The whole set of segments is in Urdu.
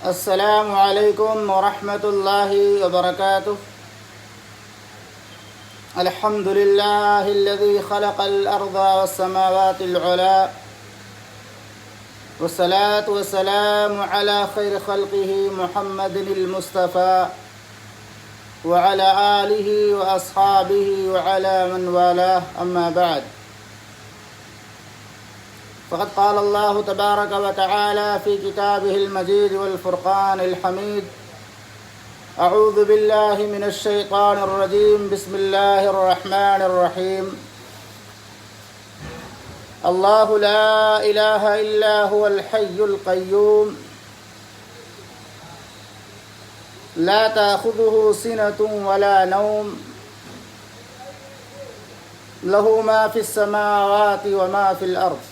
السلام علیکم ورحمۃ اللہ وبرکاتہ۔ الحمد للہ الذی خلق الارض والسماوات العلی والصلاة والسلام علی خیر خلقہ محمد المصطفى وعلى آلہ واصحابہ وعلى من والاه اما بعد، فقد قال الله تبارك وتعالى في كتابه المجيد والفرقان الحميد: أعوذ بالله من الشيطان الرجيم، بسم الله الرحمن الرحيم. الله لا إله إلا هو الحي القيوم لا تأخذه سنة ولا نوم له ما في السماوات وما في الأرض.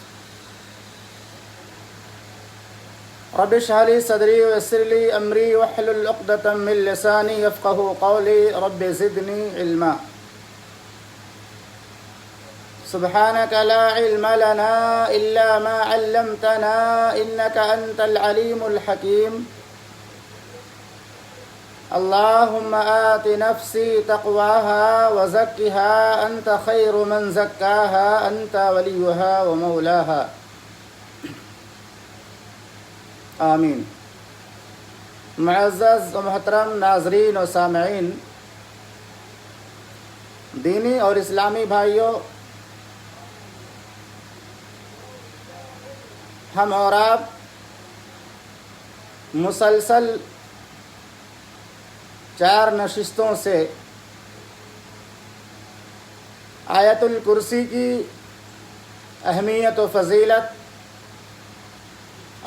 رب اشرح لي صدري ويسر لي امري واحلل عقدة من لساني يفقهوا قولي رب زدني علما. سبحانك لا علم لنا الا ما علمتنا انك انت العليم الحكيم. اللهم آت نفسي تقواها وزكها انت خير من زكاها انت وليها ومولاها. آمین. معزز و محترم ناظرین و سامعین، دینی اور اسلامی بھائیوں، ہم اور آپ مسلسل 4 نشستوں سے آیت الکرسی کی اہمیت و فضیلت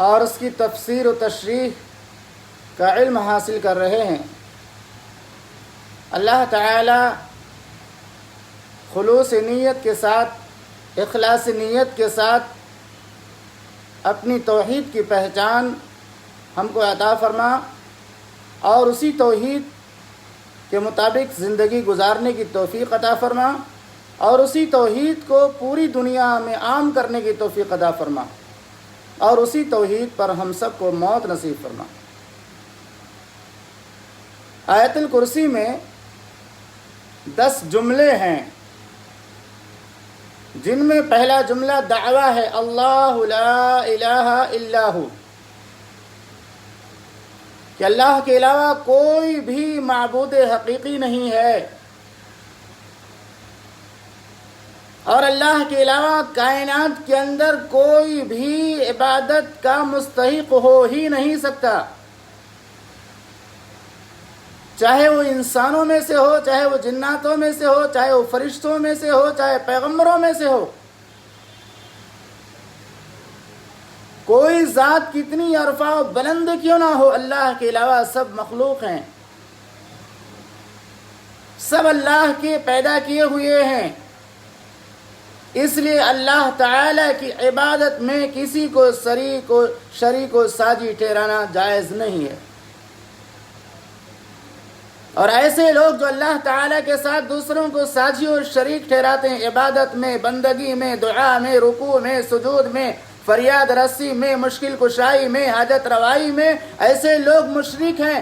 اور اس کی تفسیر و تشریح کا علم حاصل کر رہے ہیں۔ اللہ تعالی خلوص نیت کے ساتھ، اخلاص نیت کے ساتھ اپنی توحید کی پہچان ہم کو عطا فرما اور اسی توحید کے مطابق زندگی گزارنے کی توفیق عطا فرما اور اسی توحید کو پوری دنیا میں عام کرنے کی توفیق عطا فرما اور اسی توحید پر ہم سب کو موت نصیب فرما۔ آیت الکرسی میں 10 جملے ہیں، جن میں پہلا جملہ دعویٰ ہے، اللہ لا الہ الا ہو، کہ اللہ کے علاوہ کوئی بھی معبود حقیقی نہیں ہے اور اللہ کے علاوہ کائنات کے اندر کوئی بھی عبادت کا مستحق ہو ہی نہیں سکتا، چاہے وہ انسانوں میں سے ہو، چاہے وہ جناتوں میں سے ہو، چاہے وہ فرشتوں میں سے ہو، چاہے پیغمبروں میں سے ہو۔ کوئی ذات کتنی عرفہ و بلند کیوں نہ ہو، اللہ کے علاوہ سب مخلوق ہیں، سب اللہ کے پیدا کیے ہوئے ہیں۔ اس لیے اللہ تعالی کی عبادت میں کسی کو شریک و ساجی ٹھہرانا جائز نہیں ہے۔ اور ایسے لوگ جو اللہ تعالی کے ساتھ دوسروں کو ساجی اور شریک ٹھہراتے ہیں، عبادت میں، بندگی میں، دعا میں، رکوع میں، سجود میں، فریاد رسی میں، مشکل کشائی میں، حاجت روائی میں، ایسے لوگ مشرک ہیں۔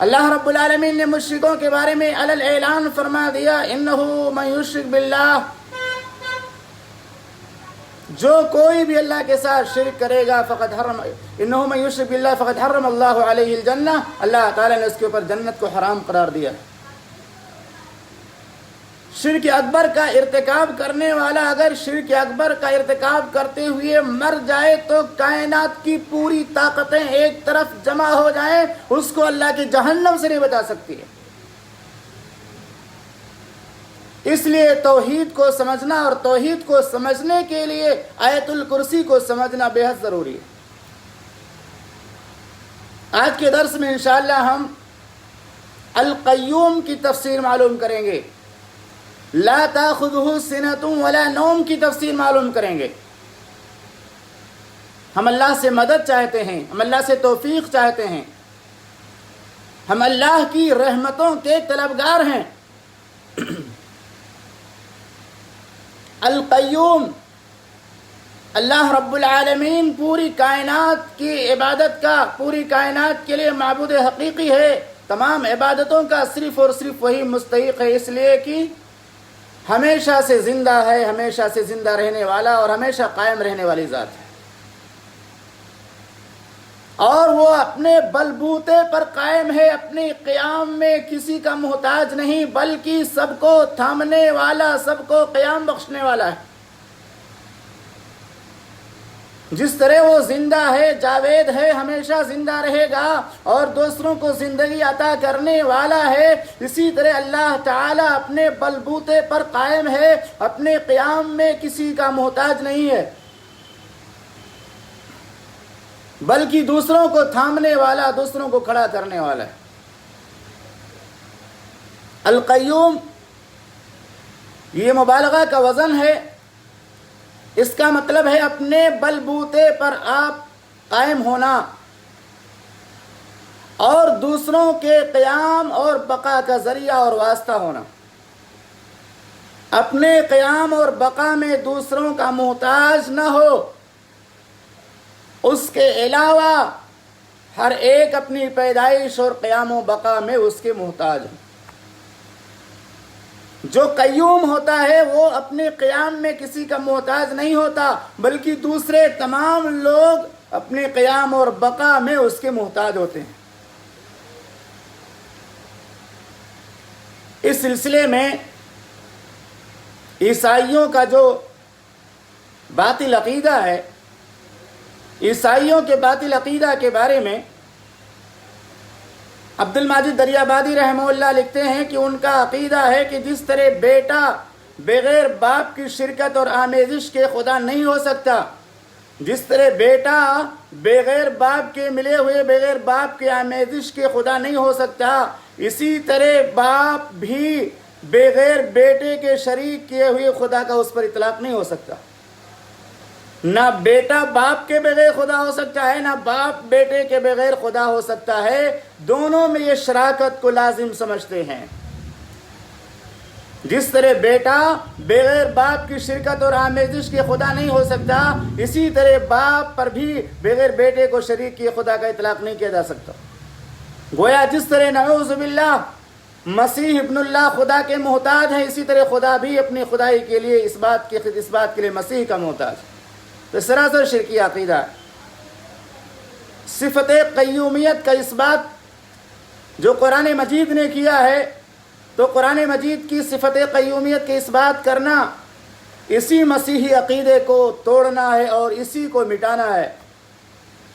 اللہ رب العالمین نے مشرکوں کے بارے میں علل اعلان فرما دیا، انہ من یشرک باللہ، جو کوئی بھی اللہ کے ساتھ شرک کرے گا انہ من یشرک باللہ فقد حرم اللہ علیہ الجنہ، اللہ تعالیٰ نے اس کے اوپر جنت کو حرام قرار دیا۔ شرک اکبر کا ارتکاب کرنے والا اگر شرک اکبر کا ارتکاب کرتے ہوئے مر جائے تو کائنات کی پوری طاقتیں ایک طرف جمع ہو جائیں، اس کو اللہ کی جہنم سے نہیں بچا سکتی ہے۔ اس لیے توحید کو سمجھنا اور توحید کو سمجھنے کے لیے آیت الکرسی کو سمجھنا بے حد ضروری ہے۔ آج کے درس میں انشاءاللہ ہم القیوم کی تفسیر معلوم کریں گے، لا تاخذہ سنۃ ولا نوم کی تفسیر معلوم کریں گے۔ ہم اللہ سے مدد چاہتے ہیں، ہم اللہ سے توفیق چاہتے ہیں، ہم اللہ کی رحمتوں کے طلبگار ہیں۔ القیوم اللہ رب العالمین پوری کائنات کی عبادت کا، پوری کائنات کے لیے معبود حقیقی ہے، تمام عبادتوں کا صرف اور صرف وہی مستحق ہے، اس لیے کہ ہمیشہ سے زندہ ہے، ہمیشہ سے زندہ رہنے والا اور ہمیشہ قائم رہنے والی ذات ہے، اور وہ اپنے بلبوتے پر قائم ہے، اپنے قیام میں کسی کا محتاج نہیں، بلکہ سب کو تھامنے والا، سب کو قیام بخشنے والا ہے۔ جس طرح وہ زندہ ہے، جاوید ہے، ہمیشہ زندہ رہے گا اور دوسروں کو زندگی عطا کرنے والا ہے، اسی طرح اللہ تعالی اپنے بلبوتے پر قائم ہے، اپنے قیام میں کسی کا محتاج نہیں ہے، بلکہ دوسروں کو تھامنے والا، دوسروں کو کھڑا کرنے والا ہے۔ القیوم یہ مبالغہ کا وزن ہے، اس کا مطلب ہے اپنے بلبوتے پر آپ قائم ہونا اور دوسروں کے قیام اور بقا کا ذریعہ اور واسطہ ہونا، اپنے قیام اور بقا میں دوسروں کا محتاج نہ ہو، اس کے علاوہ ہر ایک اپنی پیدائش اور قیام و بقا میں اس کے محتاج ہے۔ جو قیوم ہوتا ہے وہ اپنے قیام میں کسی کا محتاج نہیں ہوتا، بلکہ دوسرے تمام لوگ اپنے قیام اور بقا میں اس کے محتاج ہوتے ہیں۔ اس سلسلے میں عیسائیوں کا جو باطل عقیدہ ہے، عیسائیوں کے باطل عقیدہ کے بارے میں عبد الماجد دریابادی رحمہ اللہ لکھتے ہیں کہ ان کا عقیدہ ہے کہ جس طرح بیٹا بغیر باپ کی شرکت اور آمیزش کے خدا نہیں ہو سکتا، جس طرح بیٹا بغیر باپ کے ملے ہوئے، بغیر باپ کے آمیزش کے خدا نہیں ہو سکتا، اسی طرح باپ بھی بغیر بیٹے کے شریک کیے ہوئے خدا کا اس پر اطلاق نہیں ہو سکتا۔ نہ بیٹا باپ کے بغیر خدا ہو سکتا ہے، نہ باپ بیٹے کے بغیر خدا ہو سکتا ہے، دونوں میں یہ شراکت کو لازم سمجھتے ہیں۔ جس طرح بیٹا بغیر باپ کی شرکت اور آمیزش کے خدا نہیں ہو سکتا، اسی طرح باپ پر بھی بغیر بیٹے کو شریک کیے خدا کا اطلاق نہیں کیا جا سکتا۔ گویا جس طرح نعوذ باللہ مسیح ابن اللہ خدا کے محتاج ہیں، اسی طرح خدا بھی اپنی خدائی کے لیے اس بات کے لیے مسیح کا محتاج ہے۔ تو سراسر شرکی عقیدہ ہے۔ صفت قیومیت کا اس بات جو قرآن مجید نے کیا ہے، تو قرآن مجید کی صفت قیومیت کے اس بات کرنا اسی مسیحی عقیدے کو توڑنا ہے اور اسی کو مٹانا ہے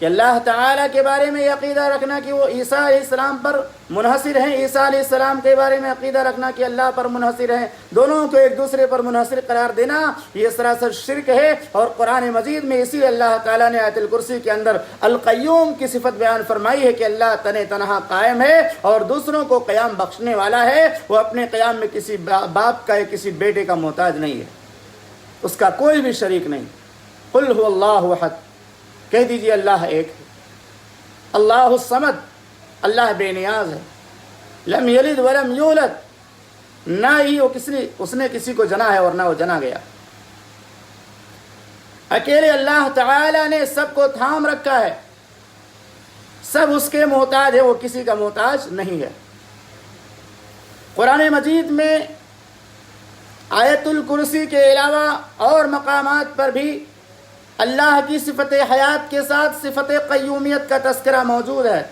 کہ اللہ تعالیٰ کے بارے میں یہ عقیدہ رکھنا کہ وہ عیسیٰ علیہ السلام پر منحصر ہیں، عیسیٰ علیہ السلام کے بارے میں عقیدہ رکھنا کہ اللہ پر منحصر ہیں، دونوں کو ایک دوسرے پر منحصر قرار دینا یہ سراسر شرک ہے۔ اور قرآن مجید میں اسی اللہ تعالیٰ نے آیت الکرسی کے اندر القیوم کی صفت بیان فرمائی ہے کہ اللہ تنہا قائم ہے اور دوسروں کو قیام بخشنے والا ہے، وہ اپنے قیام میں کسی باپ کا یا کسی بیٹے کا محتاج نہیں ہے، اس کا کوئی بھی شریک نہیں۔ قل هو اللہ احد، کہہ دیجئے اللہ ایک ہے، اللہ الصمد، اللہ بے نیاز ہے، لم یلد ولم یولد، نہ ہی اس نے کسی کو جنا ہے اور نہ وہ جنا گیا۔ اکیلے اللہ تعالی نے سب کو تھام رکھا ہے، سب اس کے محتاج ہے، وہ کسی کا محتاج نہیں ہے۔ قرآن مجید میں آیت الکرسی کے علاوہ اور مقامات پر بھی اللہ کی صفت حیات کے ساتھ صفت قیومیت کا تذکرہ موجود ہے،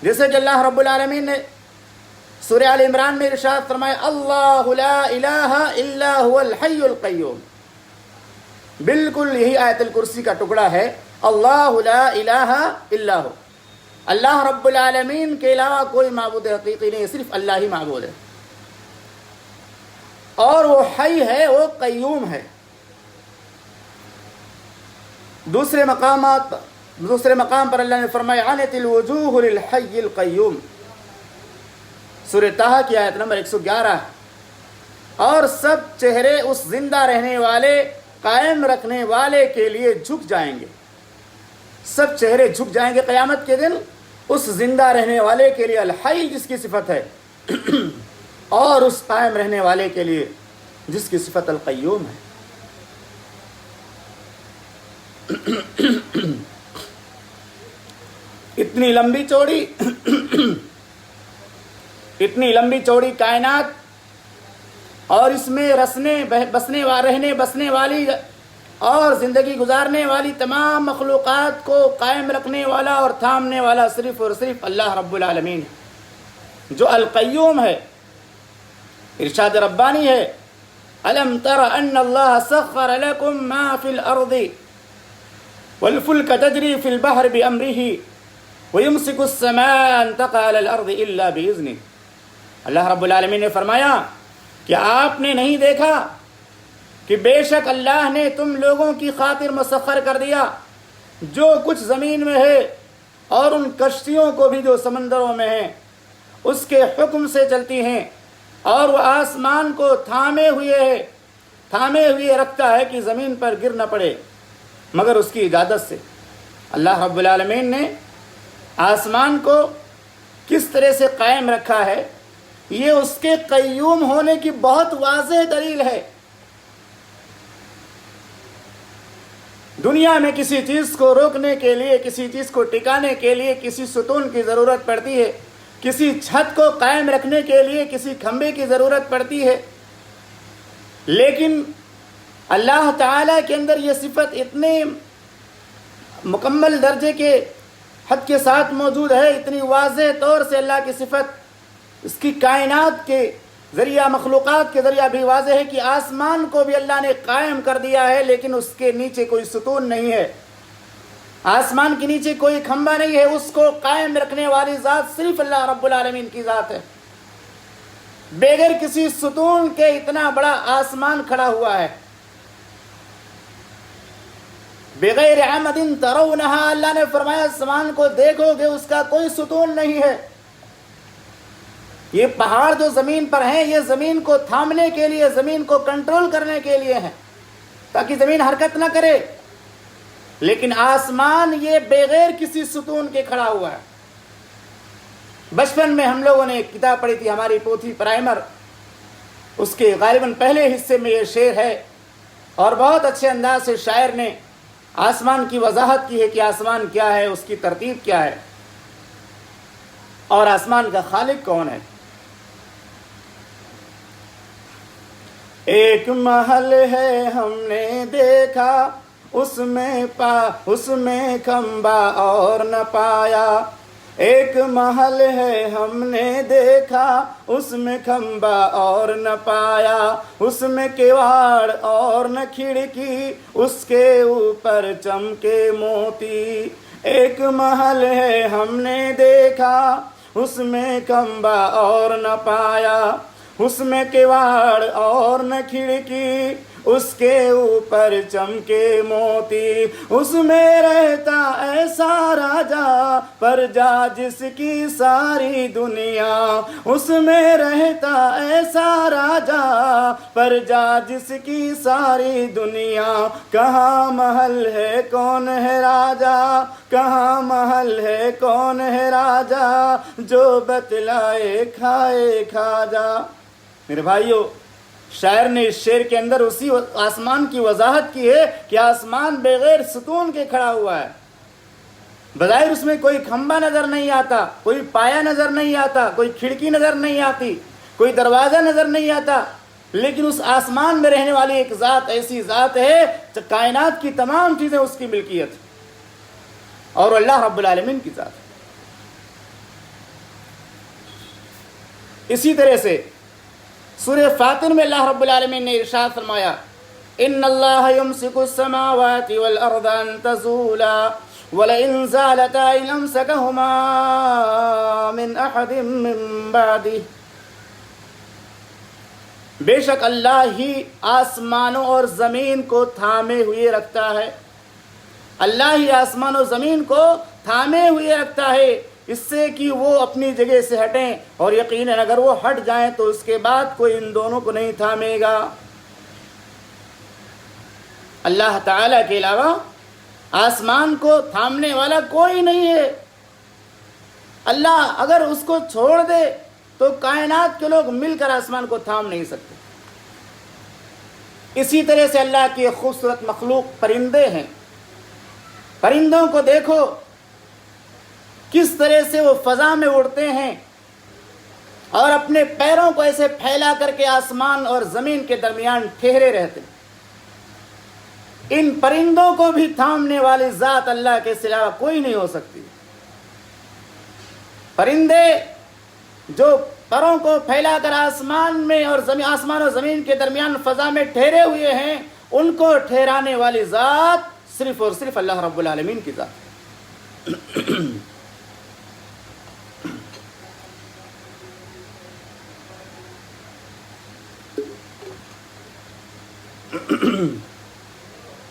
جیسے کہ اللہ رب العالمین نے سورہ آل عمران میں ارشاد فرمایا اللہ لا الہ الا هو الحی القیوم، بالکل یہی آیت الکرسی کا ٹکڑا ہے، اللہ لا الہ الا هو، اللہ رب العالمین کے علاوہ کوئی معبود حقیقی نہیں، صرف اللہ ہی معبود ہے، اور وہ حی ہے، وہ قیوم ہے۔ دوسرے مقام پر اللہ نے فرمایا عنت الوجوہ للحی القیوم، سورہ طٰہٰ کی آیت نمبر 111، اور سب چہرے اس زندہ رہنے والے، قائم رکھنے والے کے لیے جھک جائیں گے، سب چہرے جھک جائیں گے قیامت کے دن اس زندہ رہنے والے کے لیے، الحی جس کی صفت ہے، اور اس قائم رہنے والے کے لیے جس کی صفت القیوم ہے۔ اتنی لمبی چوڑی کائنات اور اس میں بسنے والی اور زندگی گزارنے والی تمام مخلوقات کو قائم رکھنے والا اور تھامنے والا صرف اور صرف اللہ رب العالمین ہے، جو القیوم ہے۔ ارشاد ربانی ہے، الم تر ان اللہ سخر لکم ما فی الارض والفلک تجری فی البحر بامرہ ویمسک السماء ان تقع علی الارض الا باذنہ۔ اللہ رب العالمین نے فرمایا کہ آپ نے نہیں دیکھا کہ بے شک اللہ نے تم لوگوں کی خاطر مسخر کر دیا جو کچھ زمین میں ہے اور ان کشتیوں کو بھی جو سمندروں میں ہیں، اس کے حکم سے چلتی ہیں، اور وہ آسمان کو تھامے ہوئے رکھتا ہے کہ زمین پر گر نہ پڑے مگر اس کی اجازت سے۔ اللہ رب العالمین نے آسمان کو کس طرح سے قائم رکھا ہے، یہ اس کے قیوم ہونے کی بہت واضح دلیل ہے۔ دنیا میں کسی چیز کو روکنے کے لیے، کسی چیز کو ٹکانے کے لیے کسی ستون کی ضرورت پڑتی ہے، کسی چھت کو قائم رکھنے کے لیے کسی کھمبے کی ضرورت پڑتی ہے، لیکن اللہ تعالیٰ کے اندر یہ صفت اتنے مکمل درجے کے حد کے ساتھ موجود ہے، اتنی واضح طور سے اللہ کی صفت اس کی کائنات کے ذریعہ، مخلوقات کے ذریعہ بھی واضح ہے کہ آسمان کو بھی اللہ نے قائم کر دیا ہے، لیکن اس کے نیچے کوئی ستون نہیں ہے، آسمان کے نیچے کوئی کھمبا نہیں ہے، اس کو قائم رکھنے والی ذات صرف اللہ رب العالمین کی ذات ہے۔ بغیر کسی ستون کے اتنا بڑا آسمان کھڑا ہوا ہے، بغیر عمد ترونہا، اللہ نے فرمایا آسمان کو دیکھو گے اس کا کوئی ستون نہیں ہے۔ یہ پہاڑ جو زمین پر ہیں یہ زمین کو تھامنے کے لیے، زمین کو کنٹرول کرنے کے لیے ہیں تاکہ زمین حرکت نہ کرے، لیکن آسمان یہ بغیر کسی ستون کے کھڑا ہوا ہے۔ بچپن میں ہم لوگوں نے ایک کتاب پڑھی تھی، ہماری پوتھی پرائمر، اس کے غالباً پہلے حصے میں یہ شعر ہے اور بہت اچھے انداز سے شاعر نے آسمان کی وضاحت کی ہے کہ آسمان کیا ہے، اس کی ترتیب کیا ہے اور آسمان کا خالق کون ہے۔ ایک محل ہے ہم نے دیکھا اس میں کھمبا اور نہ پایا، ایک محل ہے ہم نے دیکھا اس میں کھمبا اور نہ پایا، اس میں کیواڑ اور نہ کھڑکی اس کے اوپر چمکے موتی، ایک محل ہے ہم نے دیکھا اس میں کھمبا اور نہ پایا، اس میں کیواڑ اور نہ کھڑکی اس کے اوپر چمکے موتی، اس میں رہتا ایسا راجا پرجا جس کی ساری دنیا، اس میں رہتا ایسا راجا پرجا جس کی ساری دنیا، کہاں محل ہے کون ہے راجا، کہاں محل ہے کون ہے راجا جو بتلائے کھائے کھا جا۔ میرے بھائیو، شاعر نے اس شعر کے اندر اسی آسمان کی وضاحت کی ہے کہ آسمان بغیر ستون کے کھڑا ہوا ہے، بظاہر اس میں کوئی کھمبا نظر نہیں آتا، کوئی پایا نظر نہیں آتا، کوئی کھڑکی نظر نہیں آتی، کوئی دروازہ نظر نہیں آتا، لیکن اس آسمان میں رہنے والی ایک ذات ایسی ذات ہے جو کائنات کی تمام چیزیں اس کی ملکیت اور اللہ رب العالمین کی ذات۔ اسی طرح سے سورہ فاطر میں اللہ رب العالمین نے ارشاد فرمایا، ان اللہ یمسک السماوات والارض ان تزولا ولئن زالتا ان امسکہما من احد من بعدہ، بے شک اللہ ہی آسمانوں اور زمین کو تھامے ہوئے رکھتا ہے، اللہ ہی آسمان و زمین کو تھامے ہوئے رکھتا ہے اس سے کہ وہ اپنی جگہ سے ہٹیں، اور یقیناً اگر وہ ہٹ جائیں تو اس کے بعد کوئی ان دونوں کو نہیں تھامے گا۔ اللہ تعالیٰ کے علاوہ آسمان کو تھامنے والا کوئی نہیں ہے۔ اللہ اگر اس کو چھوڑ دے تو کائنات کے لوگ مل کر آسمان کو تھام نہیں سکتے۔ اسی طرح سے اللہ کے خوبصورت مخلوق پرندے ہیں، پرندوں کو دیکھو کس طرح سے وہ فضا میں اڑتے ہیں اور اپنے پیروں کو ایسے پھیلا کر کے آسمان اور زمین کے درمیان ٹھہرے رہتے ہیں۔ ان پرندوں کو بھی تھامنے والی ذات اللہ کے سوا کوئی نہیں ہو سکتی۔ پرندے جو پروں کو پھیلا کر آسمان اور زمین کے درمیان فضا میں ٹھہرے ہوئے ہیں، ان کو ٹھہرانے والی ذات صرف اور صرف اللہ رب العالمین کی ذات ہے۔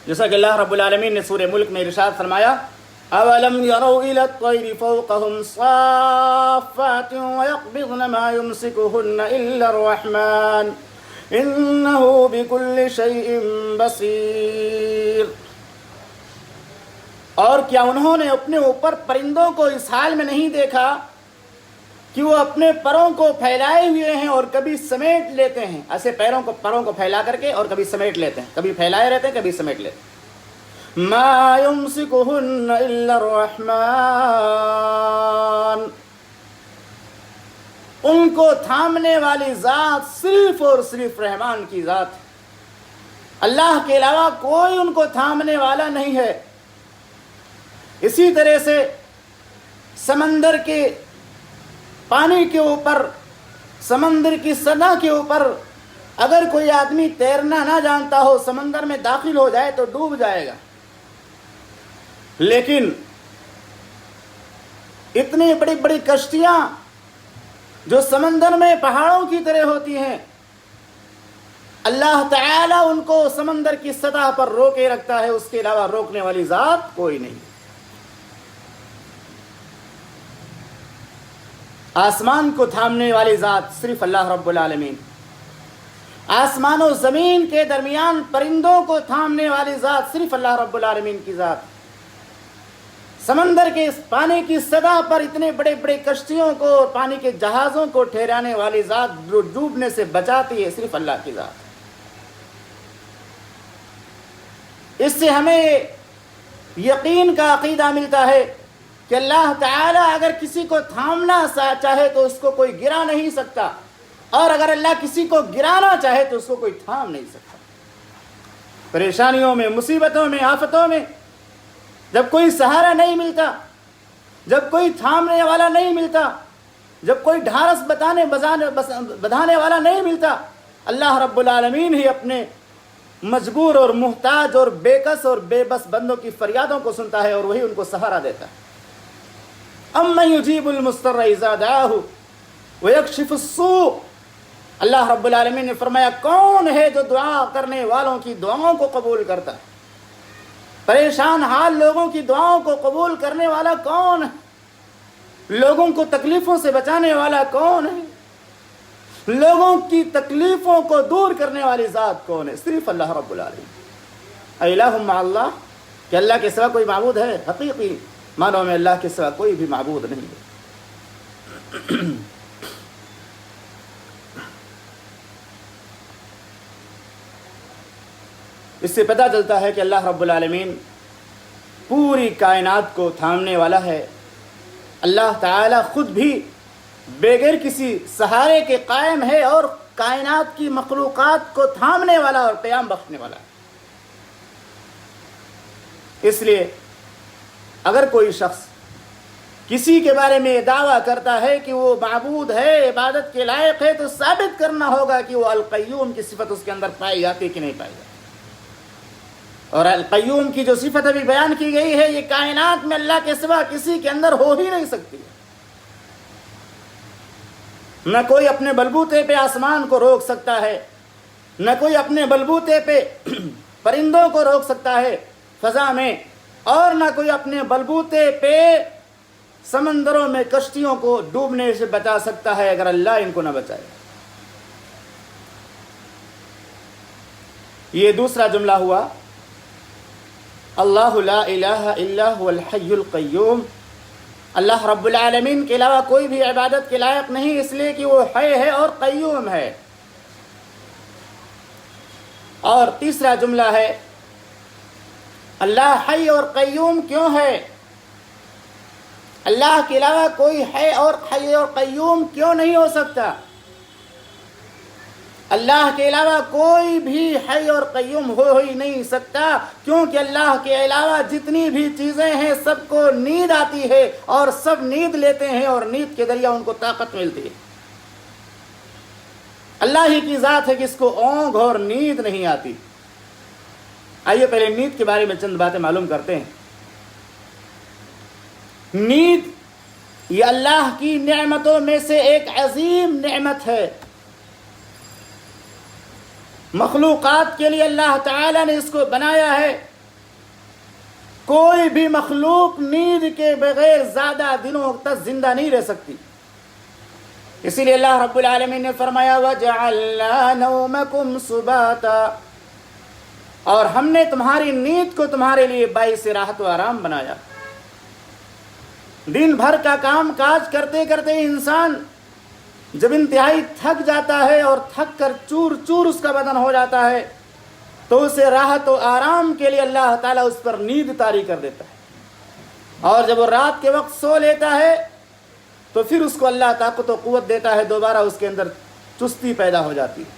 جیسا کہ اللہ رب العالمین نے سورہ ملک میں ارشاد فرمایا، اولم يروا الى الطير فوقهم صافات ويقبضن ما يمسكهن الا الرحمن انه بكل شيء بصير۔ اور کیا انہوں نے اپنے اوپر پرندوں کو اس حال میں نہیں دیکھا کہ وہ اپنے پروں کو پھیلائے ہوئے ہیں اور کبھی سمیٹ لیتے ہیں، ایسے پروں کو پھیلا کر کے اور کبھی سمیٹ لیتے ہیں، کبھی پھیلائے رہتے ہیں کبھی سمیٹ لیتے ہیں۔ ما يمسكهن الا الرحمن، ان کو تھامنے والی ذات صرف اور صرف رحمان کی ذات ہے۔ اللہ کے علاوہ کوئی ان کو تھامنے والا نہیں ہے۔ اسی طرح سے سمندر کے پانی کے اوپر، سمندر کی سطح کے اوپر اگر کوئی آدمی تیرنا نہ جانتا ہو، سمندر میں داخل ہو جائے تو ڈوب جائے گا، لیکن اتنی بڑی بڑی کشتیاں جو سمندر میں پہاڑوں کی طرح ہوتی ہیں، اللہ تعالی ان کو سمندر کی سطح پر روکے رکھتا ہے، اس کے علاوہ روکنے والی ذات کوئی نہیں۔ آسمان کو تھامنے والی ذات صرف اللہ رب العالمین، آسمان و زمین کے درمیان پرندوں کو تھامنے والی ذات صرف اللہ رب العالمین کی ذات، سمندر کے اس پانی کی سطح پر اتنے بڑے بڑے کشتیوں کو اور پانی کے جہازوں کو ٹھہرانے والی ذات جو ڈوبنے سے بچاتی ہے صرف اللہ کی ذات۔ اس سے ہمیں یقین کا عقیدہ ملتا ہے کہ اللہ تعالی اگر کسی کو تھامنا چاہے تو اس کو کوئی گرا نہیں سکتا، اور اگر اللہ کسی کو گرانا چاہے تو اس کو کوئی تھام نہیں سکتا۔ پریشانیوں میں، مصیبتوں میں، آفتوں میں جب کوئی سہارا نہیں ملتا، جب کوئی تھامنے والا نہیں ملتا، جب کوئی ڈھارس بدھانے والا نہیں ملتا، اللہ رب العالمین ہی اپنے مجبور اور محتاج اور بےکس اور بے بس بندوں کی فریادوں کو سنتا ہے اور وہی ان کو سہارا دیتا ہے۔ اَمَّن يُجِيبُ الْمُضْطَرَّ إِذَا دَعَاهُ وَيَكْشِفُ السُّوءَ، اللہ رب العالمین نے فرمایا کون ہے جو دعا کرنے والوں کی دعاؤں کو قبول کرتا ہے؟ پریشان حال لوگوں کی دعاؤں کو قبول کرنے والا کون ہے؟ لوگوں کو تکلیفوں سے بچانے والا کون ہے؟ لوگوں کی تکلیفوں کو دور کرنے والی ذات کون ہے؟ صرف اللہ رب العالمین۔ الہ مع اللہ، کہ اللہ کے سوا کوئی معبود ہے؟ حقیقی معنوں میں اللہ کے سوا کوئی بھی معبود نہیں ہے۔ اس سے پتہ چلتا ہے کہ اللہ رب العالمین پوری کائنات کو تھامنے والا ہے۔ اللہ تعالی خود بھی بغیر کسی سہارے کے قائم ہے اور کائنات کی مخلوقات کو تھامنے والا اور قیام بخشنے والا ہے۔ اس لیے اگر کوئی شخص کسی کے بارے میں دعویٰ کرتا ہے کہ وہ معبود ہے، عبادت کے لائق ہے، تو ثابت کرنا ہوگا کہ وہ القیوم کی صفت اس کے اندر پائی جاتی کہ نہیں پائی جاتی۔ اور القیوم کی جو صفت ابھی بیان کی گئی ہے، یہ کائنات میں اللہ کے سوا کسی کے اندر ہو ہی نہیں سکتی۔ نہ کوئی اپنے بلبوتے پہ آسمان کو روک سکتا ہے، نہ کوئی اپنے بلبوتے پہ پرندوں کو روک سکتا ہے فضا میں، اور نہ کوئی اپنے بلبوتے پہ سمندروں میں کشتیوں کو ڈوبنے سے بچا سکتا ہے اگر اللہ ان کو نہ بچائے۔ یہ دوسرا جملہ ہوا، اللہ لا الہ الا هو الحی القیوم، اللہ رب العالمین کے علاوہ کوئی بھی عبادت کے لائق نہیں، اس لیے کہ وہ حی ہے اور قیوم ہے۔ اور تیسرا جملہ ہے اللہ حی اور قیوم کیوں ہے؟ اللہ کے علاوہ کوئی ہے اور حی اور قیوم کیوں نہیں ہو سکتا؟ اللہ کے علاوہ کوئی بھی حی اور قیوم ہو ہی نہیں سکتا، کیونکہ اللہ کے علاوہ جتنی بھی چیزیں ہیں سب کو نیند آتی ہے اور سب نیند لیتے ہیں اور نیند کے ذریعہ ان کو طاقت ملتی ہے۔ اللہ ہی کی ذات ہے کہ اس کو اونگ اور نیند نہیں آتی۔ آئیے پہلے نیند کے بارے میں چند باتیں معلوم کرتے ہیں۔ نیند یہ اللہ کی نعمتوں میں سے ایک عظیم نعمت ہے۔ مخلوقات کے لیے اللہ تعالی نے اس کو بنایا ہے۔ کوئی بھی مخلوق نیند کے بغیر زیادہ دنوں تک زندہ نہیں رہ سکتی۔ اسی لیے اللہ رب العالمین نے فرمایا وَجَعَلْنَا نَوْمَكُمْ سُبَاتًا، اور ہم نے تمہاری نیند کو تمہارے لیے باعث راحت و آرام بنایا۔ دن بھر کا کام کاج کرتے کرتے انسان جب انتہائی تھک جاتا ہے اور تھک کر چور چور اس کا بدن ہو جاتا ہے تو اسے راحت و آرام کے لیے اللہ تعالیٰ اس پر نیند طاری کر دیتا ہے، اور جب وہ رات کے وقت سو لیتا ہے تو پھر اس کو اللہ طاقت و قوت دیتا ہے، دوبارہ اس کے اندر چستی پیدا ہو جاتی ہے۔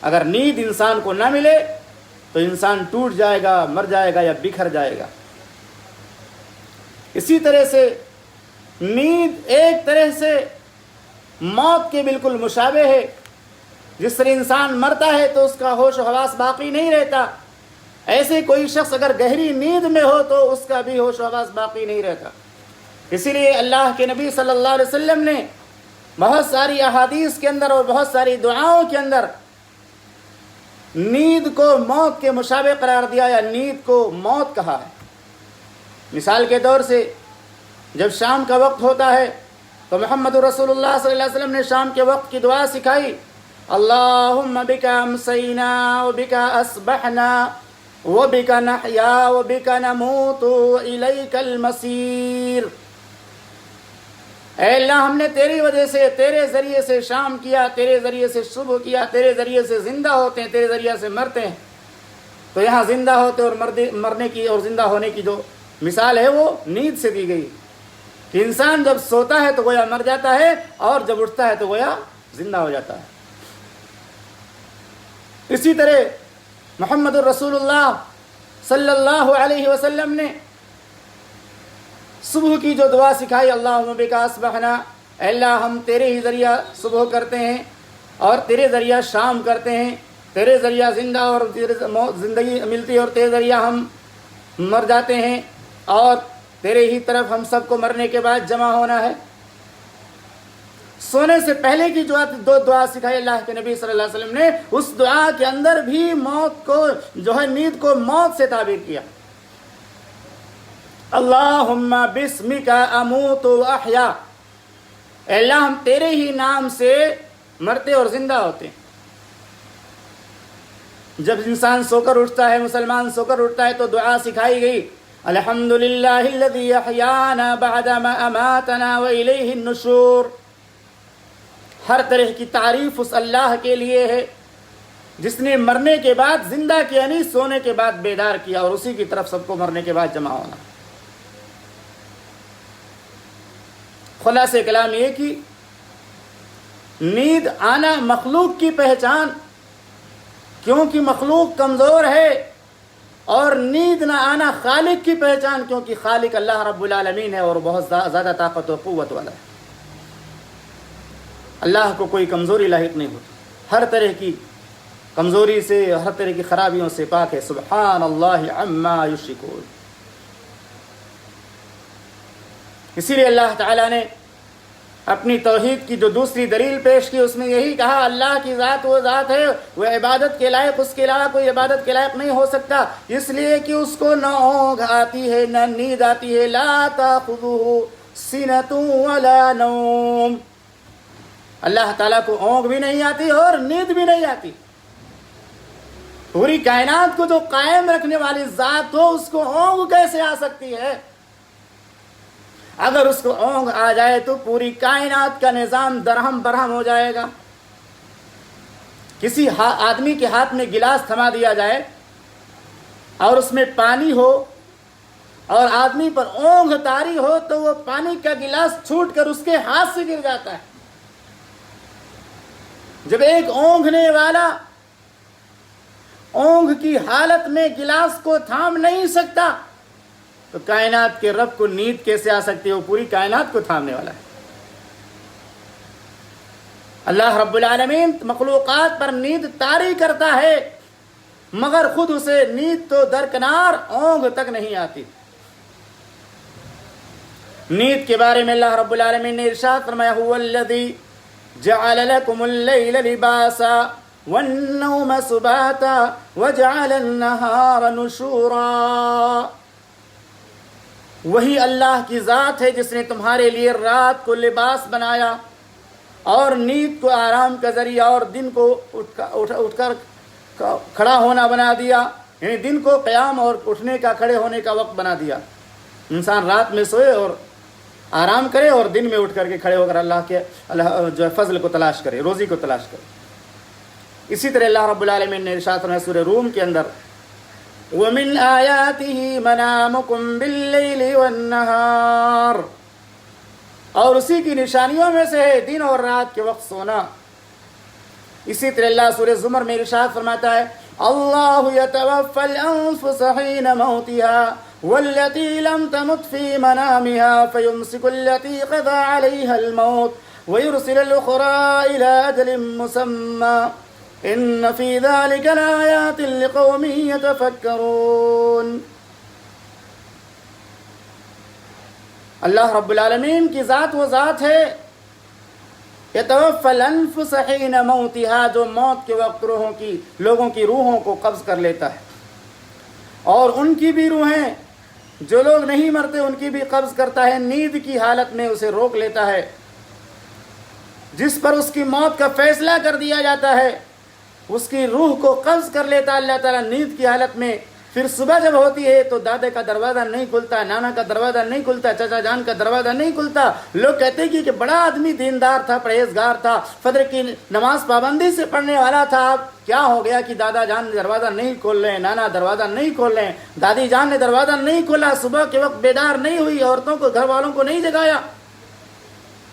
اگر نیند انسان کو نہ ملے تو انسان ٹوٹ جائے گا، مر جائے گا یا بکھر جائے گا۔ اسی طرح سے نیند ایک طرح سے موت کے بالکل مشابہ ہے۔ جس طرح انسان مرتا ہے تو اس کا ہوش و حواس باقی نہیں رہتا، ایسے کوئی شخص اگر گہری نیند میں ہو تو اس کا بھی ہوش و حواس باقی نہیں رہتا۔ اسی لیے اللہ کے نبی صلی اللہ علیہ وسلم نے بہت ساری احادیث کے اندر اور بہت ساری دعاؤں کے اندر نیند کو موت کے مشابہ قرار دیا یا نیند کو موت کہا ہے۔ مثال کے طور سے جب شام کا وقت ہوتا ہے تو محمد رسول اللہ صلی اللہ علیہ وسلم نے شام کے وقت کی دعا سکھائی، اللہم بک امسینا وبک اصبحنا وبک نحیا وبک نموت الیک المصیر۔ اے اللہ، ہم نے تیری وجہ سے، تیرے ذریعے سے شام کیا، تیرے ذریعے سے صبح کیا، تیرے ذریعے سے زندہ ہوتے ہیں، تیرے ذریعے سے مرتے ہیں۔ تو یہاں زندہ ہوتے اور مرنے کی اور زندہ ہونے کی جو مثال ہے وہ نیند سے دی گئی کہ انسان جب سوتا ہے تو گویا مر جاتا ہے اور جب اٹھتا ہے تو گویا زندہ ہو جاتا ہے۔ اسی طرح محمد الرسول اللہ صلی اللہ علیہ وسلم نے صبح کی جو دعا سکھائی، اللہم بک اصبحنا، اے اللہ ہم تیرے ہی ذریعہ صبح کرتے ہیں اور تیرے ذریعہ شام کرتے ہیں، تیرے ذریعہ زندہ اور زندگی ملتی ہے اور تیرے ذریعہ ہم مر جاتے ہیں، اور تیرے ہی طرف ہم سب کو مرنے کے بعد جمع ہونا ہے۔ سونے سے پہلے کی جو دو دعا سکھائی اللہ کے نبی صلی اللہ علیہ وسلم نے، اس دعا کے اندر بھی موت کو جو ہے نیند کو موت سے تعبیر کیا۔ اللہم بسمک اموت و احیا، اے اللہ ہم تیرے ہی نام سے مرتے اور زندہ ہوتے ہیں۔ جب انسان سو کر اٹھتا ہے، مسلمان سو کر اٹھتا ہے تو دعا سکھائی گئی، الحمدللہ الذی احیانا بعدما اماتنا والیہ النشور۔ ہر طرح کی تعریف اس اللہ کے لیے ہے جس نے مرنے کے بعد زندہ کیا، نہیں سونے کے بعد بیدار کیا، اور اسی کی طرف سب کو مرنے کے بعد جمع ہونا۔ خلاصہ کلام یہ کہ نیند آنا مخلوق کی پہچان، کیونکہ مخلوق کمزور ہے، اور نیند نہ آنا خالق کی پہچان، کیونکہ خالق اللہ رب العالمین ہے اور بہت زیادہ طاقت و قوت والا ہے۔ اللہ کو کوئی کمزوری لاحق نہیں ہوتی، ہر طرح کی کمزوری سے، ہر طرح کی خرابیوں سے پاک ہے۔ سبحان اللہ عما یشرکون۔ اسی لیے اللہ تعالیٰ نے اپنی توحید کی جو دوسری دلیل پیش کی اس میں یہی کہا، اللہ کی ذات وہ ذات ہے، وہ عبادت کے لائق، اس کے علاوہ کوئی عبادت کے لائق نہیں ہو سکتا، اس لیے کہ اس کو نہ اونگ آتی ہے نہ نیند آتی ہے۔ لا تاخذہ سنۃ ولا نوم، اللہ تعالیٰ کو اونگ بھی نہیں آتی اور نیند بھی نہیں آتی۔ پوری کائنات کو جو قائم رکھنے والی ذات ہو اس کو اونگ کیسے آ سکتی ہے؟ اگر اس کو اونگ آ جائے تو پوری کائنات کا نظام درہم برہم ہو جائے گا۔ کسی آدمی کے ہاتھ میں گلاس تھما دیا جائے اور اس میں پانی ہو اور آدمی پر اونگھ طاری ہو تو وہ پانی کا گلاس چھوٹ کر اس کے ہاتھ سے گر جاتا ہے. جب ایک اونگھنے والا اونگھ کی حالت میں گلاس کو تھام نہیں سکتا تو کائنات کے رب کو نیند کیسے آ سکتی ہے؟ وہ پوری کائنات کو تھامنے والا ہے. اللہ رب العالمین مخلوقات پر نیند طاری کرتا ہے مگر خود اسے نیند تو درکنار اونگھ تک نہیں آتی. نیند کے بارے میں اللہ رب العالمین نے ارشاد فرمایا هو الذی جعل لكم الليل لباسا والنوم سباتا وجعل النهار نشورا. وہی اللہ کی ذات ہے جس نے تمہارے لیے رات کو لباس بنایا اور نیند کو آرام کا ذریعہ اور دن کو اٹھ کر کھڑا ہونا بنا دیا. یعنی دن کو قیام اور اٹھنے کا کھڑے ہونے کا وقت بنا دیا. انسان رات میں سوئے اور آرام کرے اور دن میں اٹھ کر کے کھڑے ہو کر اللہ جو ہے فضل کو تلاش کرے، روزی کو تلاش کرے. اسی طرح اللہ رب العالمین نے ارشاد فرمایا سورہ روم کے اندر وَمِنْ آيَاتِهِ مَنَامُكُمْ بِاللَّيْلِ وَالنَّهَارِ، اور اسی کی نشانیوں میں سے ہے دن اور رات کے وقت سونا. اسی طرح اللہ سورہ زمر میں ارشاد فرماتا ہے اللہ يتوفى الأنفس حين موتها والتي لم تمت في منامها فيمسك التي قضى عليها الموت ويرسل الأخرى إلى أجل مسمى إن في ذلك لآيات لقوم يتفكرون. اللہ رب العالمین کی ذات وہ ذات ہے یتوفی الانفس حین موتها، جو موت کے وقت لوگوں کی روحوں کو قبض کر لیتا ہے، اور ان کی بھی روحیں جو لوگ نہیں مرتے ان کی بھی قبض کرتا ہے. نیند کی حالت میں اسے روک لیتا ہے. جس پر اس کی موت کا فیصلہ کر دیا جاتا ہے اس کی روح کو قبض کر لیتا اللہ تعالیٰ نیند کی حالت میں. پھر صبح جب ہوتی ہے تو دادے کا دروازہ نہیں کھلتا، نانا کا دروازہ نہیں کھلتا، چچا جان کا دروازہ نہیں کھلتا. لوگ کہتے ہیں کہ بڑا آدمی دیندار تھا، پرہیزگار تھا، فجر کی نماز پابندی سے پڑھنے والا تھا، اب کیا ہو گیا کہ دادا جان نے دروازہ نہیں کھول رہے، نانا دروازہ نہیں کھول رہے، دادی جان نے دروازہ نہیں کھولا، صبح کے وقت بیدار نہیں ہوئی، عورتوں کو گھر والوں کو نہیں جگایا.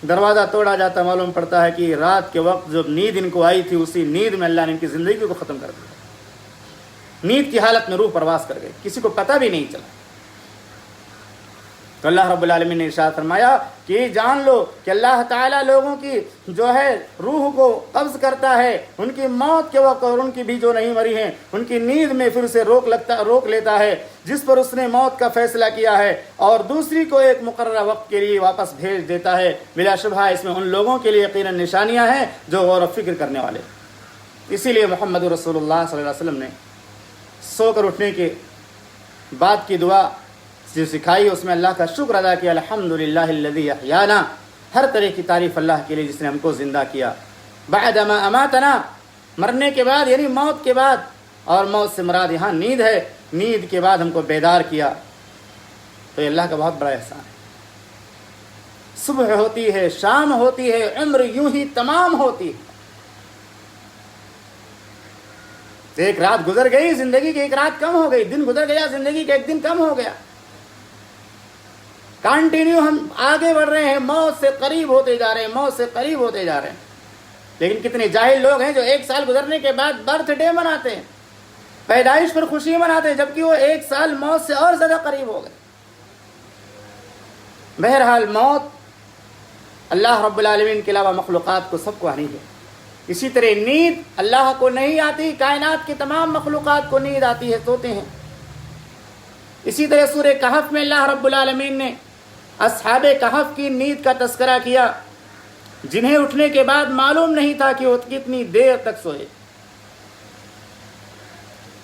دروازہ توڑا جاتا، معلوم پڑتا ہے کہ رات کے وقت جب نیند ان کو آئی تھی اسی نیند میں اللہ نے ان کی زندگی کو ختم کر دیا. نیند کی حالت میں روح پرواز کر گئی، کسی کو پتہ بھی نہیں چلا. تو اللہ رب العالمین نے ارشاد فرمایا کہ جان لو کہ اللہ تعالیٰ لوگوں کی جو ہے روح کو قبض کرتا ہے ان کی موت کے وقت، اور ان کی بھی جو نہیں مری ہیں ان کی نیند میں پھر سے روک لیتا ہے جس پر اس نے موت کا فیصلہ کیا ہے، اور دوسری کو ایک مقررہ وقت کے لیے واپس بھیج دیتا ہے. بلا شبہ اس میں ان لوگوں کے لیے یقیناً نشانیاں ہیں جو غور و فکر کرنے والے. اسی لیے محمد رسول اللہ صلی اللہ علیہ وسلم نے سو کر اٹھنے کے بعد کی دعا جو سکھائی اس میں اللہ کا شکر ادا کیا. الحمدللہ الذی احیانا، ہر طرح کی تعریف اللہ کے لیے جس نے ہم کو زندہ کیا. بعد ما اماتنا، مرنے کے بعد یعنی موت کے بعد، اور موت سے مراد یہاں نیند ہے، نیند کے بعد ہم کو بیدار کیا. تو یہ اللہ کا بہت بڑا احسان ہے. صبح ہوتی ہے، شام ہوتی ہے، عمر یوں ہی تمام ہوتی ہے. ایک رات گزر گئی، زندگی کی ایک رات کم ہو گئی، دن گزر گیا، زندگی کا ایک دن کم ہو گیا. کنٹینیو ہم آگے بڑھ رہے ہیں، موت سے قریب ہوتے جا رہے ہیں، موت سے قریب ہوتے جا رہے ہیں. لیکن کتنے جاہل لوگ ہیں جو ایک سال گزرنے کے بعد برتھ ڈے مناتے ہیں، پیدائش پر خوشی مناتے ہیں، جبکہ وہ ایک سال موت سے اور زیادہ قریب ہو گئے. بہرحال موت اللہ رب العالمین کے علاوہ مخلوقات کو سب کو آنی ہے. اسی طرح نیند اللہ کو نہیں آتی، کائنات کی تمام مخلوقات کو نیند آتی ہے، سوتے ہیں. اسی طرح سورہ کہف میں اللہ رب العالمین نے اصحاب کہف کی نیند کا تذکرہ کیا جنہیں اٹھنے کے بعد معلوم نہیں تھا کہ وہ کتنی دیر تک سوئے.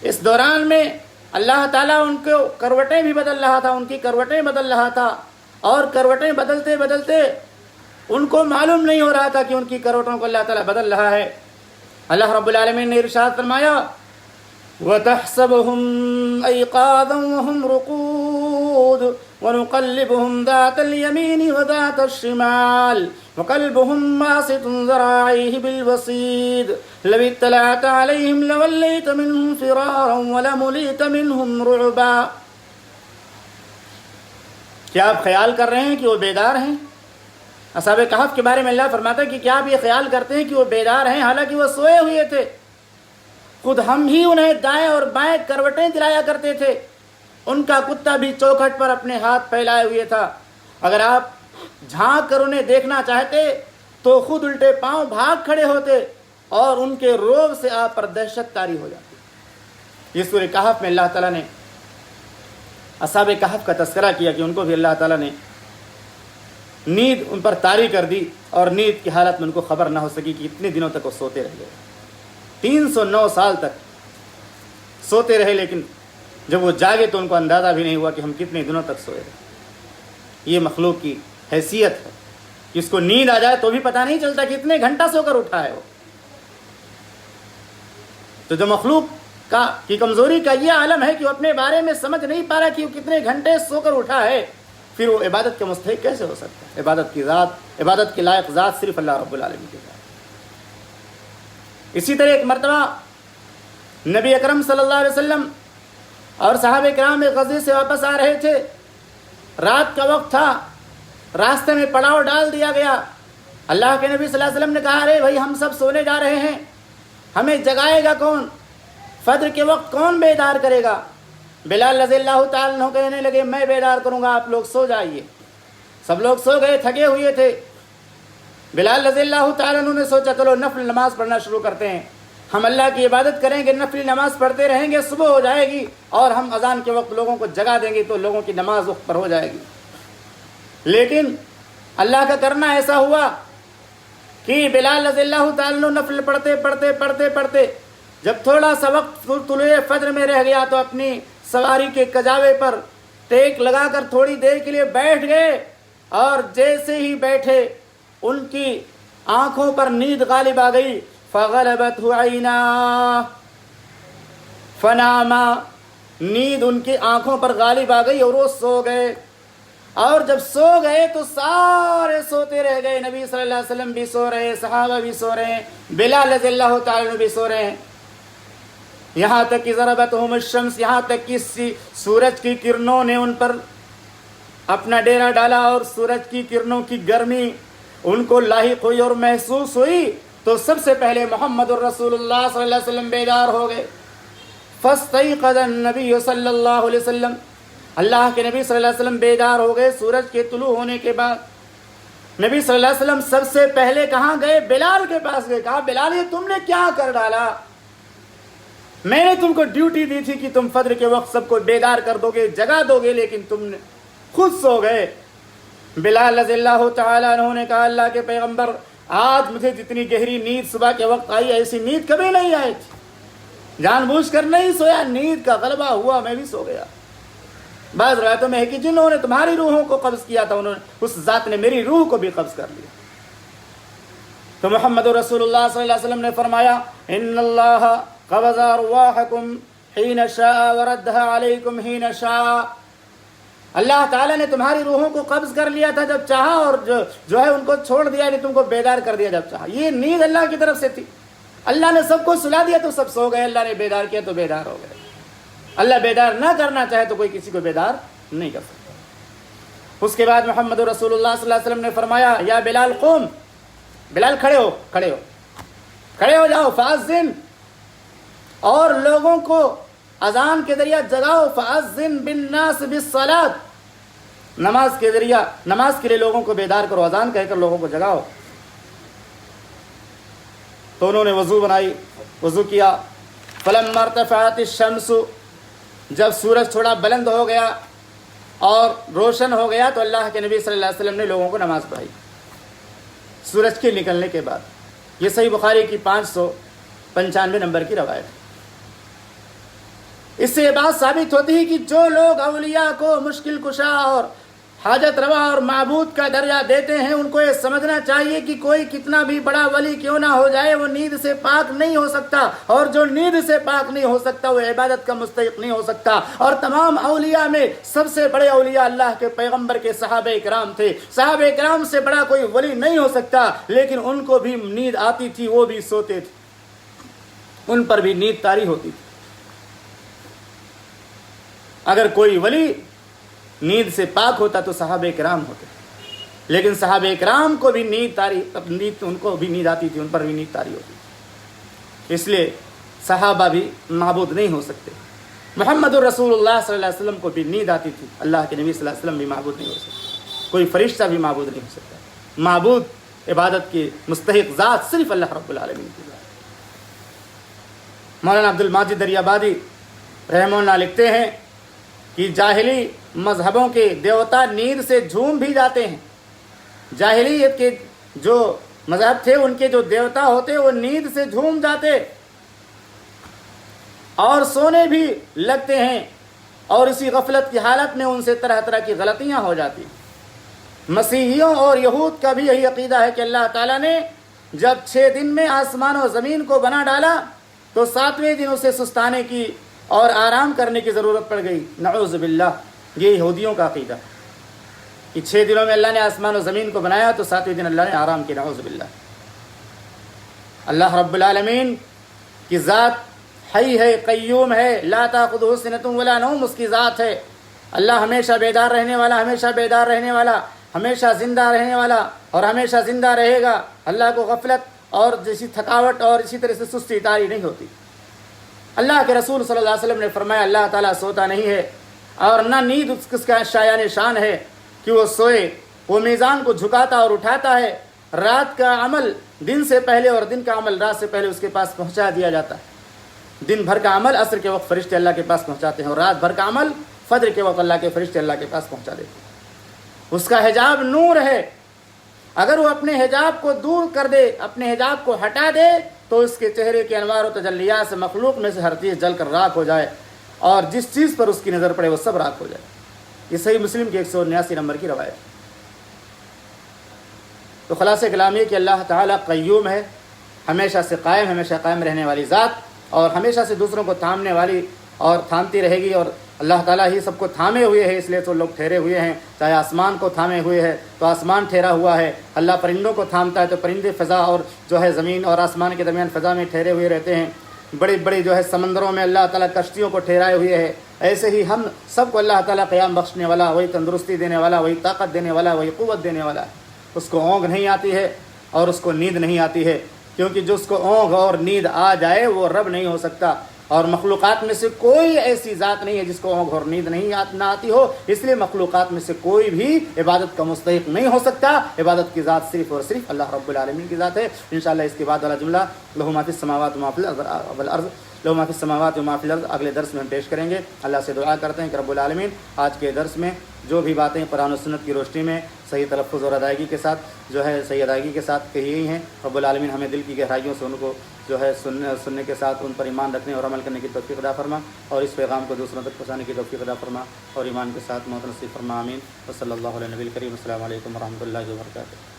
اس دوران میں اللہ تعالیٰ ان کو کروٹیں بھی بدل رہا تھا، ان کی کروٹیں بدل رہا تھا، اور کروٹیں بدلتے بدلتے ان کو معلوم نہیں ہو رہا تھا کہ ان کی کروٹوں کو اللہ تعالیٰ بدل رہا ہے. اللہ رب العالمین نے ارشاد فرمایا وَتَحْسَبُهُمْ أَيْقَاظًا وَهُمْ رُقُودٌ ونقلبهم ذات اليمين وذات الشمال وقلبهم باسط ذراعيه بالوصيد لو اطلعت عليهم لوليت منهم فرارا ولملئت منهم رعبا. کیا آپ خیال کر رہے ہیں کہ وہ بیدار ہیں؟ اصحاب کہف کے بارے میں اللہ فرماتا ہے کہ کیا آپ یہ خیال کرتے ہیں کہ وہ بیدار ہیں حالانکہ وہ سوئے ہوئے تھے؟ خود ہم ہی انہیں دائیں اور بائیں کروٹیں دلایا کرتے تھے. ان کا کتا بھی چوکھٹ پر اپنے ہاتھ پھیلائے ہوئے تھا. اگر آپ جھانک کر انہیں دیکھنا چاہتے تو خود الٹے پاؤں بھاگ کھڑے ہوتے اور ان کے روب سے آپ پر دہشت طاری ہو جاتی. یہ سورہ کہف میں اللہ تعالیٰ نے اصحاب کہف کا تذکرہ کیا کہ ان کو بھی اللہ تعالیٰ نے نیند ان پر طاری کر دی اور نیند کی حالت میں ان کو خبر نہ ہو سکی کہ اتنے دنوں تک وہ سوتے رہ گئے. 309 سال تک سوتے رہے، لیکن جب وہ جاگے تو ان کو اندازہ بھی نہیں ہوا کہ ہم کتنے دنوں تک سوئے رہے. یہ مخلوق کی حیثیت ہے کہ اس کو نیند آ جائے تو بھی پتہ نہیں چلتا کہ اتنے گھنٹہ سو کر اٹھا ہے وہ. تو جو مخلوق کی کمزوری کا یہ عالم ہے کہ وہ اپنے بارے میں سمجھ نہیں پا رہا کہ وہ کتنے گھنٹے سو کر اٹھا ہے، پھر وہ عبادت کے مستحق کیسے ہو سکتا ہے؟ عبادت کی لائق ذات صرف اللہ رب العالمین کی ذات. اسی طرح ایک مرتبہ نبی اکرم صلی اللہ علیہ وسلم اور صحابہ کرام ایک غزوے سے واپس آ رہے تھے. رات کا وقت تھا، راستے میں پڑاؤ ڈال دیا گیا. اللہ کے نبی صلی اللہ علیہ وسلم نے کہا ارے بھائی ہم سب سونے جا رہے ہیں، ہمیں جگائے گا کون؟ فجر کے وقت کون بیدار کرے گا؟ بلال رضی اللہ تعالیٰ عنہ کہنے لگے میں بیدار کروں گا، آپ لوگ سو جائیے. سب لوگ سو گئے، تھکے ہوئے تھے. بلال رضی اللہ تعالیٰ عنہ نے سوچا چلو نفل نماز پڑھنا شروع کرتے ہیں، ہم اللہ کی عبادت کریں گے، نفلی نماز پڑھتے رہیں گے، صبح ہو جائے گی اور ہم اذان کے وقت لوگوں کو جگا دیں گے تو لوگوں کی نماز وقت پر ہو جائے گی. لیکن اللہ کا کرنا ایسا ہوا کہ بلال رضی اللہ تعالیٰ عنہ نفل پڑھتے جب تھوڑا سا وقت طلوع فجر میں رہ گیا تو اپنی سواری کے کجاوے پر ٹیک لگا کر تھوڑی دیر کے لیے بیٹھ گئے، اور جیسے ہی بیٹھے ان کی آنکھوں پر نیند غالب آ گئی. فغلبته عیناہ فناما، نیند ان کی آنکھوں پر غالب آ گئی اور وہ سو گئے. اور جب سو گئے تو سارے سوتے رہ گئے. نبی صلی اللہ علیہ وسلم بھی سو رہے ہیں، صحابہ بھی سو رہے ہیں، بلال رضی اللہ تعالیٰ عنہ بھی سو رہے ہیں. یہاں تک کہ ضربتہم الشمس، یہاں تک کہ سورج کی کرنوں نے ان پر اپنا ڈیرا ڈالا اور سورج کی کرنوں کی گرمی ان کو لاحق ہوئی اور محسوس ہوئی تو سب سے پہلے محمد الرسول اللہ صلی اللہ علیہ وسلم بیدار ہو گئے. فاستيقظ النبی صلی اللہ علیہ وسلم، اللہ کے نبی صلی اللہ علیہ وسلم بیدار ہو گئے. سورج کے طلوع ہونے کے بعد نبی صلی اللہ علیہ وسلم سب سے پہلے کہاں گئے؟ بلال کے پاس گئے. کہا بلال یہ تم نے کیا کر ڈالا؟ میں نے تم کو ڈیوٹی دی تھی کہ تم فجر کے وقت سب کو بیدار کر دو گے، جگا دو گے، لیکن تم نے خود سو گئے. بلال رضی اللہ تعالیٰ عنہ نے کہا اللہ کے پیغمبر آج مجھے جتنی گہری نیند صبح کے وقت آئی ایسی نیند کبھی نہیں آئی تھی، جان بوجھ کر نہیں سویا، نیند کا غلبہ ہوا میں بھی سو گیا. بعض روایتوں میں ہے کہ جنہوں نے تمہاری روحوں کو قبض کیا تھا انہوں نے، اس ذات نے میری روح کو بھی قبض کر لیا. تو محمد رسول اللہ صلی اللہ علیہ وسلم نے فرمایا ان اللہ قبض ارواحکم حین شاء وردها علیکم حین شاء، اللہ تعالیٰ نے تمہاری روحوں کو قبض کر لیا تھا جب چاہا، اور جو ہے ان کو چھوڑ دیا، یعنی تم کو بیدار کر دیا جب چاہا. یہ نیند اللہ کی طرف سے تھی. اللہ نے سب کو سلا دیا تو سب سو گئے، اللہ نے بیدار کیا تو بیدار ہو گئے. اللہ بیدار نہ کرنا چاہے تو کوئی کسی کو بیدار نہیں کر سکتا. اس کے بعد محمد رسول اللہ صلی اللہ علیہ وسلم نے فرمایا یا بلال قوم، بلال کھڑے ہو جاؤ، فاذن، اور لوگوں کو اذان کے ذریعہ جگاؤ. فاذن بالناس بالصلاۃ، نماز کے ذریعہ نماز کے لیے لوگوں کو بیدار کرو، اذان کہہ کر لوگوں کو جگاؤ. تو انہوں نے وضو بنائی، وضو کیا. فلما ارتفعت الشمس، جب سورج تھوڑا بلند ہو گیا اور روشن ہو گیا تو اللہ کے نبی صلی اللہ علیہ وسلم نے لوگوں کو نماز پڑھائی سورج کے نکلنے کے بعد. یہ صحیح بخاری کی 595 نمبر کی روایت ہے. اس سے یہ بات ثابت ہوتی ہے کہ جو لوگ اولیاء کو مشکل کشا اور حاجت روا اور معبود کا درجہ دیتے ہیں، ان کو یہ سمجھنا چاہیے کہ کوئی کتنا بھی بڑا ولی کیوں نہ ہو جائے وہ نیند سے پاک نہیں ہو سکتا، اور جو نیند سے پاک نہیں ہو سکتا وہ عبادت کا مستحق نہیں ہو سکتا۔ اور تمام اولیاء میں سب سے بڑے اولیاء اللہ کے پیغمبر کے صحابہ کرام تھے، صحابہ کرام سے بڑا کوئی ولی نہیں ہو سکتا، لیکن ان کو بھی نیند آتی تھی، وہ بھی سوتے تھے، ان پر بھی نیند طاری ہوتی تھی۔ اگر کوئی ولی نیند سے پاک ہوتا تو صحابہ کرام ہوتے، لیکن صحابہ کرام کو بھی نیند ان کو بھی نیند آتی تھی، ان پر بھی نیند طاری ہوتی تھی۔ اس لیے صحابہ بھی معبود نہیں ہو سکتے۔ محمد الرسول اللہ صلی اللہ علیہ وسلم کو بھی نیند آتی تھی، اللہ کے نبی صلی اللہ علیہ وسلم بھی معبود نہیں ہو سکتے، کوئی فرشتہ بھی معبود نہیں ہو سکتا۔ معبود عبادت کی مستحق ذات صرف اللہ رب العالمین کی ذات۔ مولانا عبد الماجد دریابادی رحمہ اللہ لکھتے ہیں کہ جاہلی مذہبوں کے دیوتا نیند سے جھوم بھی جاتے ہیں۔ جاہلیت کے جو مذہب تھے ان کے جو دیوتا ہوتے وہ نیند سے جھوم جاتے اور سونے بھی لگتے ہیں، اور اسی غفلت کی حالت میں ان سے طرح طرح کی غلطیاں ہو جاتی۔ مسیحیوں اور یہود کا بھی یہی عقیدہ ہے کہ اللہ تعالیٰ نے جب 6 دن میں آسمان و زمین کو بنا ڈالا تو 7ویں دن اسے سستانے کی اور آرام کرنے کی ضرورت پڑ گئی۔ نعوذ باللہ، یہ یہودیوں کا عقیدہ کہ 6 دنوں میں اللہ نے آسمان و زمین کو بنایا تو 7ویں دن اللہ نے آرام کیا۔ نعوذ باللہ۔ اللہ رب العالمین کی ذات حی ہے، قیوم ہے، لا تاخذہ سنۃ ولا نوم، اس کی ذات ہے۔ اللہ ہمیشہ بیدار رہنے والا، ہمیشہ بیدار رہنے والا، ہمیشہ زندہ رہنے والا اور ہمیشہ زندہ رہے گا۔ اللہ کو غفلت اور جیسی تھکاوٹ اور اسی طرح سے سستی طاری نہیں ہوتی۔ اللہ کے رسول صلی اللہ علیہ وسلم نے فرمایا اللہ تعالیٰ سوتا نہیں ہے، اور نہ نیند اس کا شایان شان ہے کہ وہ سوئے۔ وہ میزان کو جھکاتا اور اٹھاتا ہے، رات کا عمل دن سے پہلے اور دن کا عمل رات سے پہلے اس کے پاس پہنچا دیا جاتا ہے۔ دن بھر کا عمل عصر کے وقت فرشتے اللہ کے پاس پہنچاتے ہیں، اور رات بھر کا عمل فجر کے وقت اللہ کے فرشتے اللہ کے پاس پہنچا دیتے ہیں۔ اس کا حجاب نور ہے، اگر وہ اپنے حجاب کو دور کر دے، اپنے حجاب کو ہٹا دے تو اس کے چہرے کے انوار و تجلیات سے مخلوق میں سے ہر چیز جل کر راکھ ہو جائے، اور جس چیز پر اس کی نظر پڑے وہ سب راکھ ہو جائے۔ یہ صحیح مسلم کی 179 نمبر کی روایت ہے۔ تو خلاصہ کلام یہ کہ اللہ تعالیٰ قیوم ہے، ہمیشہ سے قائم، ہمیشہ قائم رہنے والی ذات، اور ہمیشہ سے دوسروں کو تھامنے والی اور تھامتی رہے گی، اور اللہ تعالیٰ ہی سب کو تھامے ہوئے ہے، اس لیے تو لوگ ٹھہرے ہوئے ہیں۔ چاہے آسمان کو تھامے ہوئے ہے تو آسمان ٹھہرا ہوا ہے، اللہ پرندوں کو تھامتا ہے تو پرندے فضا اور جو ہے زمین اور آسمان کے درمیان فضا میں ٹھہرے ہوئے رہتے ہیں۔ بڑی بڑی جو ہے سمندروں میں اللہ تعالیٰ کشتیوں کو ٹھہرائے ہوئے ہے۔ ایسے ہی ہم سب کو اللہ تعالیٰ قیام بخشنے والا، وہی تندرستی دینے والا، وہی طاقت دینے والا، وہی قوت دینے والا ہے۔ اس کو اونگ نہیں آتی ہے اور اس کو نیند نہیں آتی ہے، کیونکہ جو اس کو اونگ اور نیند آ جائے وہ رب نہیں ہو سکتا، اور مخلوقات میں سے کوئی ایسی ذات نہیں ہے جس کو اونگ اور نیند نہ آتی ہو، اس لیے مخلوقات میں سے کوئی بھی عبادت کا مستحق نہیں ہو سکتا۔ عبادت کی ذات صرف اور صرف اللہ رب العالمین کی ذات ہے۔ انشاءاللہ اس کے بعد والا جملہ لہ ما فی السماوات و ما فی الارض، لہ ما فی السماوات و ما فی الارض اگلے درس میں ہم پیش کریں گے۔ اللہ سے دعا کرتے ہیں کہ رب العالمین آج کے درس میں جو بھی باتیں قرآن و سنت کی روشنی میں صحیح تلفظ اور ادائیگی کے ساتھ جو ہے صحیح ادائیگی کے ساتھ کہی گئی ہیں، رب العالمین ہمیں دل کی گہرائیوں سے ان کو جو ہے سننے کے ساتھ ان پر ایمان رکھنے اور عمل کرنے کی توفیق عطا فرما، اور اس پیغام کو دوسروں تک پہنچانے کی توفیق عطا فرما، اور ایمان کے ساتھ موت نصیب فرما۔ آمین۔ وصلی اللہ علیہ نبی الکریم۔ السلام علیکم ورحمۃ اللہ وبرکاتہ۔